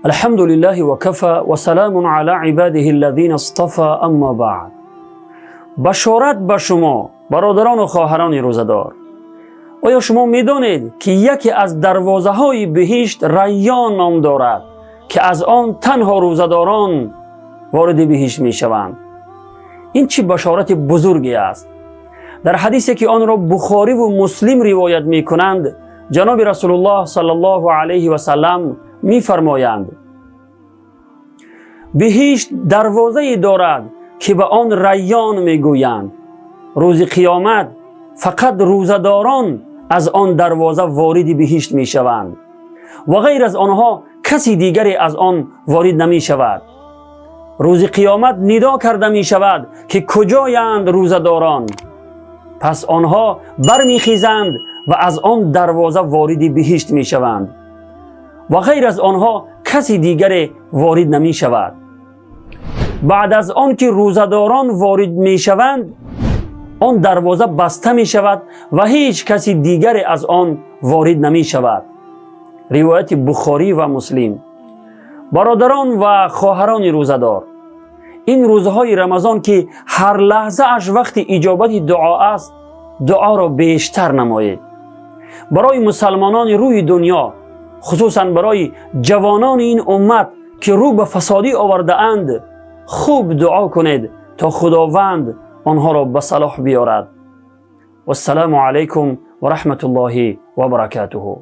الحمد لله وكفى وسلام على عباده الذين اصطفى اما بعد. بشارت به شما برادران و خواهران روزدار، آیا شما میدانید که یکی از دروازه های بهشت ریان نام دارد که از آن تنها روزداران وارد بهشت می شوند؟ این چه بشارت بزرگی است. در حدیثی که آن را بخاری و مسلم روایت می کنند، جناب رسول الله صلی الله علیه و سلم می فرمایند بهشت دروازه دارد که به آن ریان می گویند. روز قیامت فقط روزداران از آن دروازه وارد بهشت می شوند و غیر از آنها کسی دیگری از آن وارد نمی شود. روز قیامت ندا کرده می شود که کجایند روزداران؟ پس آنها برمی خیزند و از آن دروازه وارد بهشت می شوند و غیر از آنها کسی دیگری وارد نمی شود. بعد از آن که روزداران وارد می شوند، آن دروازه بسته می شود و هیچ کسی دیگری از آن وارد نمی شود. روایت بخاری و مسلم. برادران و خواهران روزدار، این روزهای رمضان که هر لحظه اش وقت اجابت دعا است، دعا را بیشتر نمایید. برای مسلمانان روی دنیا، خصوصا برای جوانان این امت که رو به فسادی آورده اند، خوب دعا کنید تا خداوند آنها را به صلاح بیارد. و السلام علیکم و رحمت الله و برکاته.